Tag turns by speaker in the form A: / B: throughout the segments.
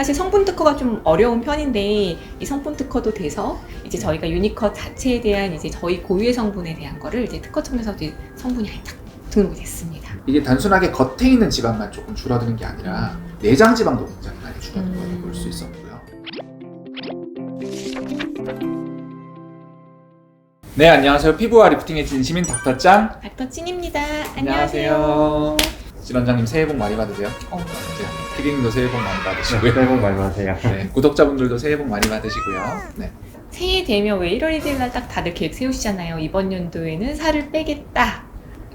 A: 사실 성분 특허가 좀 어려운 편인데 이 성분 특허도 돼서 이제 저희가 유니컷 자체에 대한 이제 저희 고유의 성분에 대한 거를 이제 특허청에서 이제 성분이 딱 등록이 됐습니다.
B: 이게 단순하게 겉에 있는 지방만 조금 줄어드는 게 아니라 내장 지방도 굉장히 많이 줄어드는 걸 볼 수 있었고요. 네, 안녕하세요. 피부와 리프팅의 진심인 닥터짱
A: 닥터찐입니다.
B: 안녕하세요. 진 원장님 새해 복 많이 받으세요. 피디님도 새해 복 많이 받으시고요.
C: 새해 복 많이 받으세요.
B: 네, 구독자분들도 새해 복 많이 받으시고요. 네.
A: 새해 되면 왜 1월 1일 날 딱 다들 계획 세우시잖아요. 이번 연도에는 살을 빼겠다.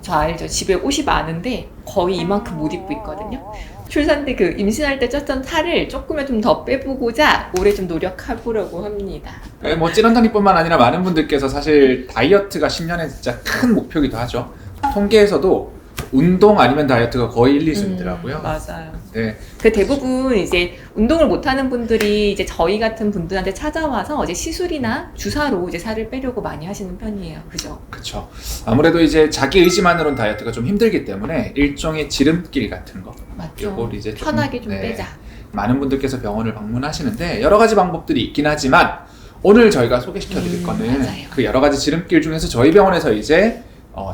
A: 저 알죠? 집에 옷이 많은데 거의 이만큼 못 입고 있거든요. 출산 때 그 임신할 때 쪘던 살을 조금은 좀 더 빼보고자 올해 좀 노력해보려고 합니다.
B: 네, 뭐 찐원장님뿐만 아니라 많은 분들께서 사실 다이어트가 10년에 진짜 큰 목표이기도 하죠. 통계에서도 운동 아니면 다이어트가 거의 1, 2순위더라고요.
A: 맞아요.
B: 네.
A: 그 대부분 이제 운동을 못하는 분들이 이제 저희 같은 분들한테 찾아와서 이제 시술이나 주사로 이제 살을 빼려고 많이 하시는 편이에요. 그죠?
B: 그렇죠. 아무래도 이제 자기 의지만으로는 다이어트가 좀 힘들기 때문에 일종의 지름길 같은 거.
A: 맞죠.
B: 요걸 이제 좀,
A: 편하게 좀
B: 네.
A: 빼자.
B: 많은 분들께서 병원을 방문하시는데 여러 가지 방법들이 있긴 하지만 오늘 저희가 소개시켜드릴 거는
A: 맞아요.
B: 그 여러 가지 지름길 중에서 저희 병원에서 이제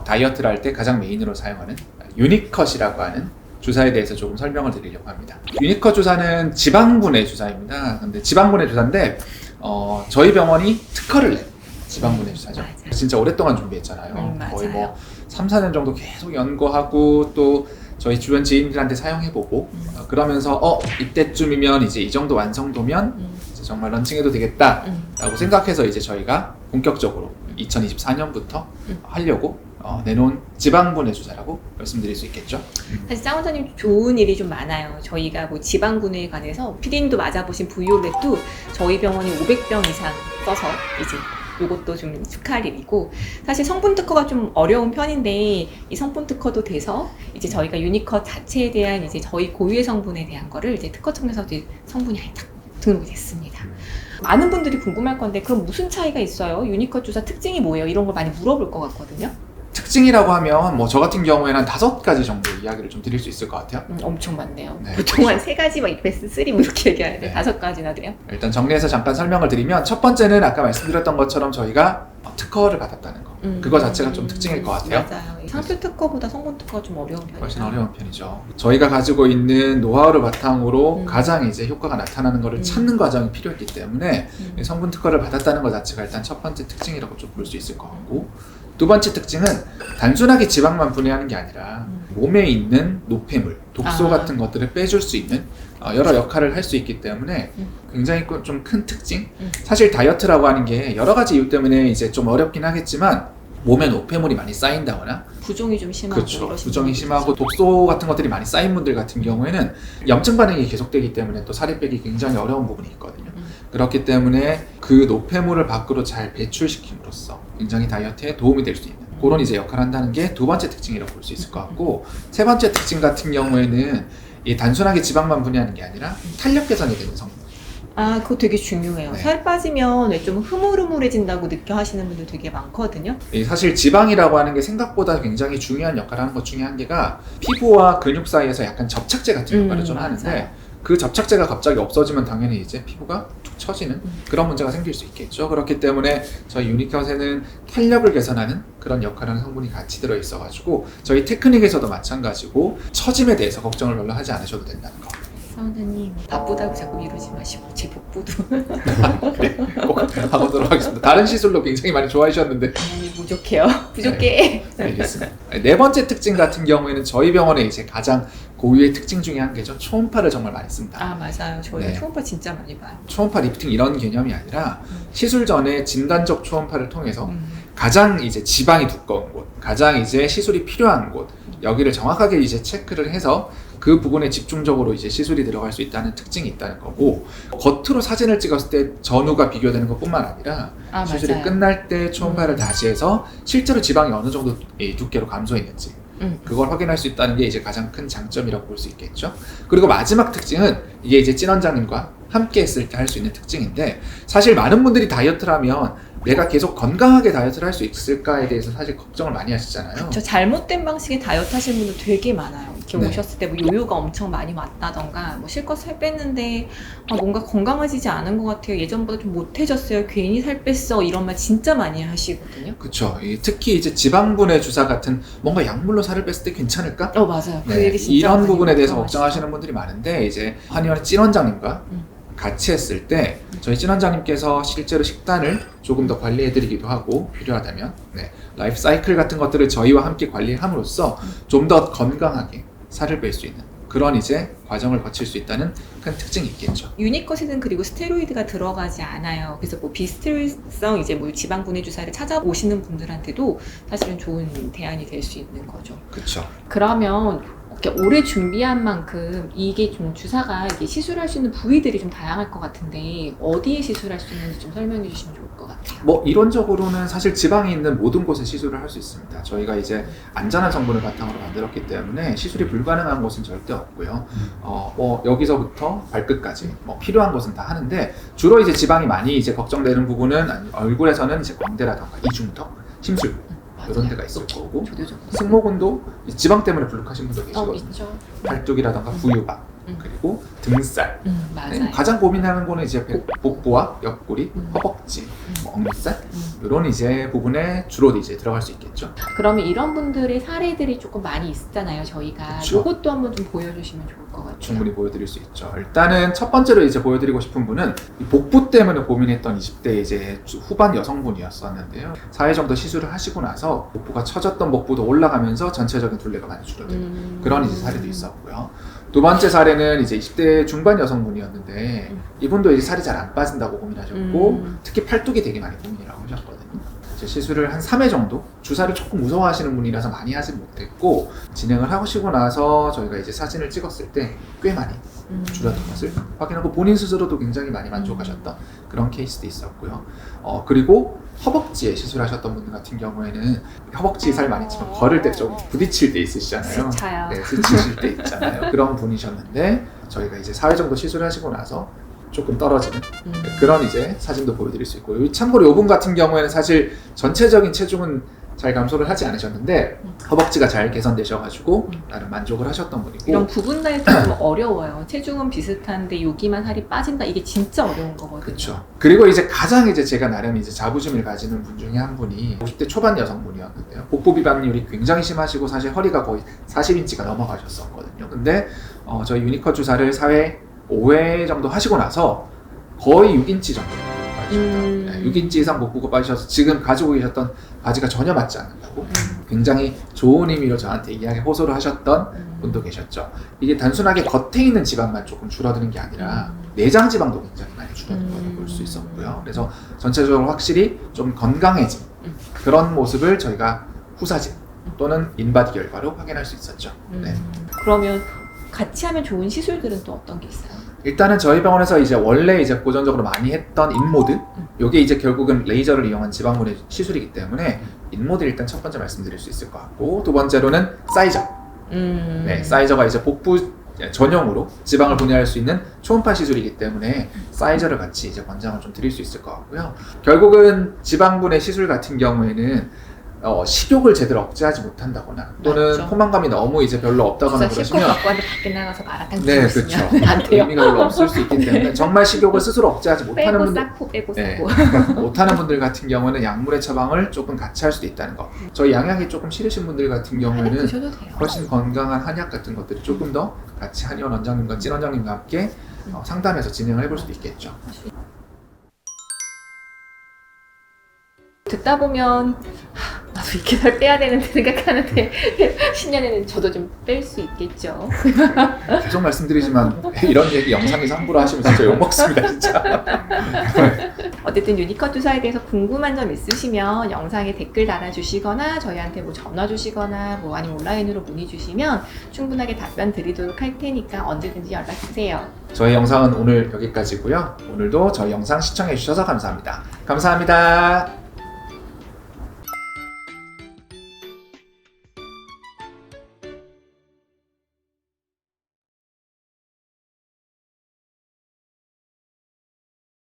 B: 다이어트를 할 때 가장 메인으로 사용하는 유니컷이라고 하는 주사에 대해서 조금 설명을 드리려고 합니다. 유니컷 주사는 지방분해 주사입니다. 근데 지방분해 주사인데 저희 병원이 특허를 낸 지방분해 주사죠.
A: 맞아요.
B: 진짜 오랫동안 준비했잖아요.
A: 맞아요.
B: 거의 뭐 3, 4년 정도 계속 연구하고 또 저희 주변 지인들한테 사용해보고 그러면서 이때쯤이면 이제 이 정도 완성도면 이제 정말 런칭해도 되겠다 라고 생각해서 이제 저희가 본격적으로 2024년부터 하려고 내놓은 지방분해 주사라고 말씀드릴 수 있겠죠.
A: 사실 짱원장님 좋은 일이 좀 많아요. 저희가 뭐 지방분해에 관해서 피디님도 맞아보신 부위올렛도 저희 병원이 500병 이상 써서 이제 이것도 좀 축하할 일이고, 사실 성분 특허가 좀 어려운 편인데 이 성분 특허도 돼서 이제 저희가 유니컷 자체에 대한 이제 저희 고유의 성분에 대한 거를 이제 특허청에서 이제 성분이 딱 등록이 됐습니다. 많은 분들이 궁금할 건데 그럼 무슨 차이가 있어요? 유니컷 주사 특징이 뭐예요? 이런 걸 많이 물어볼 것 같거든요.
B: 특징이라고 하면 뭐 저 같은 경우에는 한 5가지 정도 이야기를 좀 드릴 수 있을 것 같아요.
A: 엄청 많네요.
B: 네,
A: 보통 한 3가지 막 베스트 3 뭐 이렇게 얘기하는데
B: 네.
A: 5가지나 돼요?
B: 일단 정리해서 잠깐 설명을 드리면 첫 번째는 아까 말씀드렸던 것처럼 저희가 특허를 받았다는 거. 그거 자체가 좀 특징일 것 같아요.
A: 맞아요. 상표 특허보다 성분 특허가 좀 어려운 편이에요.
B: 훨씬 어려운 편이죠. 저희가 가지고 있는 노하우를 바탕으로 가장 이제 효과가 나타나는 것을 찾는 과정이 필요했기 때문에 이 성분 특허를 받았다는 것 자체가 일단 첫 번째 특징이라고 좀 볼 수 있을 것 같고, 두 번째 특징은 단순하게 지방만 분해하는 게 아니라 몸에 있는 노폐물, 독소 같은 것들을 빼줄 수 있는 여러 역할을 할 수 있기 때문에 굉장히 좀 큰 특징? 사실 다이어트라고 하는 게 여러 가지 이유 때문에 이제 좀 어렵긴 하겠지만 몸에 노폐물이 많이 쌓인다거나
A: 부종이 좀 심하고
B: 그렇죠. 부종이 심하고 독소 같은 것들이 많이 쌓인 분들 같은 경우에는 염증 반응이 계속되기 때문에 또 살이 빼기 굉장히 어려운 부분이 있거든요. 그렇기 때문에 그 노폐물을 밖으로 잘 배출시킴으로써 굉장히 다이어트에 도움이 될 수 있는 그런 이제 역할을 한다는 게 두 번째 특징이라고 볼 수 있을 것 같고, 세 번째 특징 같은 경우에는 이 단순하게 지방만 분해하는 게 아니라 탄력 개선이 되는 성분.
A: 그거 되게 중요해요.
B: 네.
A: 살 빠지면 왜 좀 흐물흐물해진다고 느껴 하시는 분들 되게 많거든요.
B: 사실 지방이라고 하는 게 생각보다 굉장히 중요한 역할을 하는 것 중에 한 개가 피부와 근육 사이에서 약간 접착제 같은 역할을 좀 하는데,
A: 맞아요.
B: 그 접착제가 갑자기 없어지면 당연히 이제 피부가 툭 처지는 그런 문제가 생길 수 있겠죠. 그렇기 때문에 저희 유니컷에는 탄력을 개선하는 그런 역할을 하는 성분이 같이 들어있어가지고 저희 테크닉에서도 마찬가지고 처짐에 대해서 걱정을 별로 하지 않으셔도 된다는 거.
A: 사원장님 나쁘다고 자꾸 미루지 마시고 제 복부도
B: 그래, 꼭 하고도록 하겠습니다. 다른 시술로 굉장히 많이 좋아하셨는데
A: 많이 부족해요. 부족해.
B: 알겠습니다. 네 번째 특징 같은 경우에는 저희 병원의 이제 가장 고유의 특징 중에 한 개죠. 초음파를 정말 많이 씁니다.
A: 맞아요. 저희
B: 네.
A: 초음파 진짜 많이 봐요.
B: 초음파 리프팅 이런 개념이 아니라 시술 전에 진단적 초음파를 통해서 가장 이제 지방이 두꺼운 곳, 가장 이제 시술이 필요한 곳, 여기를 정확하게 이제 체크를 해서 그 부분에 집중적으로 이제 시술이 들어갈 수 있다는 특징이 있다는 거고, 겉으로 사진을 찍었을 때 전후가 비교되는 것뿐만 아니라 시술이
A: 맞아요.
B: 끝날 때 초음파를 다시 해서 실제로 지방이 어느 정도 두께로 감소했는지 그걸 확인할 수 있다는 게 이제 가장 큰 장점이라고 볼 수 있겠죠. 그리고 마지막 특징은 이게 이제 찐 원장님과 함께 했을 때 할 수 있는 특징인데, 사실 많은 분들이 다이어트를 하면 내가 계속 건강하게 다이어트를 할 수 있을까에 대해서 사실 걱정을 많이 하시잖아요.
A: 저 잘못된 방식의 다이어트 하시는 분들 되게 많아요. 이렇게
B: 네.
A: 오셨을 때 뭐 요요가 엄청 많이 왔다던가 뭐 실컷 살 뺐는데 뭔가 건강해지지 않은 것 같아요. 예전보다 좀 못해졌어요. 괜히 살 뺐어. 이런 말 진짜 많이 하시거든요.
B: 그쵸. 특히 이제 지방분해 주사 같은 뭔가 약물로 살을 뺐을 때 괜찮을까?
A: 맞아요. 그
B: 네,
A: 얘기 진짜
B: 이런
A: 많이
B: 부분에 대해서
A: 걱정하시죠.
B: 걱정하시는 분들이 많은데 이제 한의원의 찐 원장님과 같이 했을 때 저희 찐 원장님께서 실제로 식단을 조금 더 관리해드리기도 하고 필요하다면 라이프 사이클 같은 것들을 저희와 함께 관리함으로써 좀 더 건강하게 살을 뺄 수 있는 그런 이제 과정을 거칠 수 있다는 큰 특징이 있겠죠.
A: 유니컷에는 그리고 스테로이드가 들어가지 않아요. 그래서 뭐 비스트성 이제 뭐 지방 분해 주사를 찾아오시는 분들한테도 사실은 좋은 대안이 될 수 있는 거죠.
B: 그렇죠.
A: 그러면 이렇게 오래 준비한 만큼 이게 좀 주사가 이게 시술할 수 있는 부위들이 좀 다양할 것 같은데 어디에 시술할 수 있는지 좀 설명해 주시면 좋을 것 같아요.
B: 뭐 이론적으로는 사실 지방이 있는 모든 곳에 시술을 할 수 있습니다. 저희가 이제 안전한 성분을 바탕으로 만들었기 때문에 시술이 불가능한 곳은 절대 없고요. 뭐 여기서부터 발끝까지 뭐 필요한 곳은 다 하는데 주로 이제 지방이 많이 이제 걱정되는 부분은 얼굴에서는 이제 광대라던가 이중턱, 심술 이런 데가 있을 거고 승모근도 지방 때문에 불룩하신 분도 계시거든요.
A: 있죠.
B: 팔뚝이라던가 부유각 그리고 등살.
A: 맞아요.
B: 가장 고민하는 거는 이제 복부와 옆구리, 허벅지, 뭐 어깨살 이런 이제 부분에 주로 이제 들어갈 수 있겠죠.
A: 그러면 이런 분들의 사례들이 조금 많이 있잖아요. 저희가
B: 그쵸.
A: 이것도 한번 좀 보여주시면 좋을 것 같아요.
B: 충분히 보여드릴 수 있죠. 일단은 첫 번째로 이제 보여드리고 싶은 분은 이 복부 때문에 고민했던 20대 이제 후반 여성분이었었는데요. 4회 정도 시술을 하시고 나서 복부가 처졌던 복부도 올라가면서 전체적인 둘레가 많이 줄어든 그런 이제 사례도 있었고요. 두 번째 사례는 이제 20대 중반 여성분이었는데 이분도 이제 살이 잘 안 빠진다고 고민하셨고 특히 팔뚝이 되게 많이 고민이라고 하셨거든요. 이제 시술을 한 3회 정도 주사를 조금 무서워하시는 분이라서 많이 하진 못했고 진행을 하시고 나서 저희가 이제 사진을 찍었을 때 꽤 많이 줄었던 것을 확인하고 본인 스스로도 굉장히 많이 만족하셨던 그런 케이스도 있었고요. 그리고 허벅지에 시술하셨던 분들 같은 경우에는 허벅지 살 많이 찌면 걸을 때 좀 부딪힐 때 있으시잖아요.
A: 스쳐요.
B: 네, 스치실 때 있잖아요. 그런 분이셨는데 저희가 이제 4회 정도 시술하시고 나서 조금 떨어지는 그런 이제 사진도 보여드릴 수 있고 참고로 이분 같은 경우에는 사실 전체적인 체중은 잘 감소를 하지 않으셨는데 허벅지가 잘 개선되셔가지고 나름 만족을 하셨던 분이고
A: 이런 구분 다이어트가 좀 어려워요. 체중은 비슷한데 여기만 살이 빠진다 이게 진짜 어려운 거거든요.
B: 그렇죠. 그리고 이제 가장 이제 제가 나름 이제 자부심을 가지는 분 중에 한 분이 50대 초반 여성분이었는데요. 복부 비만율이 굉장히 심하시고 사실 허리가 거의 40인치가 넘어가셨었거든요. 근데 저희 유니컷 주사를 4회, 5회 정도 하시고 나서 거의 6인치 정도 빠지셨다. 6인치 이상 복부가 빠지셔서 지금 가지고 계셨던 바지가 전혀 맞지 않는다고 굉장히 좋은 의미로 저한테 이야기 호소를 하셨던 분도 계셨죠. 이게 단순하게 겉에 있는 지방만 조금 줄어드는 게 아니라 내장 지방도 굉장히 많이 줄어든 걸 볼 수 있었고요. 그래서 전체적으로 확실히 좀 건강해진 그런 모습을 저희가 후사진 또는 인바디 결과로 확인할 수 있었죠. 네.
A: 그러면 같이 하면 좋은 시술들은 또 어떤 게 있어요?
B: 일단은 저희 병원에서 이제 원래 이제 고전적으로 많이 했던 인모드 이게 이제 결국은 레이저를 이용한 지방분해 시술이기 때문에 인모드 일단 첫 번째 말씀드릴 수 있을 것 같고 두 번째로는 사이저 네, 사이저가 이제 복부 전용으로 지방을 분해할 수 있는 초음파 시술이기 때문에 사이저를 같이 이제 권장을 좀 드릴 수 있을 것 같고요. 결국은 지방분해 시술 같은 경우에는 식욕을 제대로 억제하지 못한다거나 또는
A: 맞죠.
B: 포만감이 너무 이제 별로 없다거나
A: 실컷
B: 그러시면
A: 갖고 왔는데 밖에 나가서 마라탕
B: 네,
A: 드시면
B: 그렇죠.
A: 안 돼요.
B: 의미가 별로 없을 수 있기 때문에 정말 식욕을 스스로 억제하지 못하는
A: 빼고
B: 분들
A: 쌓고 빼고
B: 네.
A: 쌓고
B: 못하는 분들 같은 경우는 약물의 처방을 조금 같이 할 수도 있다는 거. 저희 양약이 조금 싫으신 분들 같은
A: 한약
B: 경우에는
A: 드셔도 돼요.
B: 훨씬 건강한 한약 같은 것들이 조금 더 같이 한의원 원장님과 찐 원장님과 함께 상담해서 진행을 해볼 수도 있겠죠.
A: 듣다 보면 나도 이렇게 살 빼야 되는데 생각하는데 신년에는 저도 좀 뺄 수 있겠죠.
B: 계속 말씀드리지만 이런 얘기 영상에서 함부로 하시면 진짜 욕먹습니다 진짜.
A: 어쨌든 유니컷 주사에 대해서 궁금한 점 있으시면 영상에 댓글 달아주시거나 저희한테 뭐 전화 주시거나 뭐 아니면 온라인으로 문의 주시면 충분하게 답변 드리도록 할 테니까 언제든지 연락 주세요.
B: 저희 영상은 오늘 여기까지고요. 오늘도 저희 영상 시청해 주셔서 감사합니다. 감사합니다.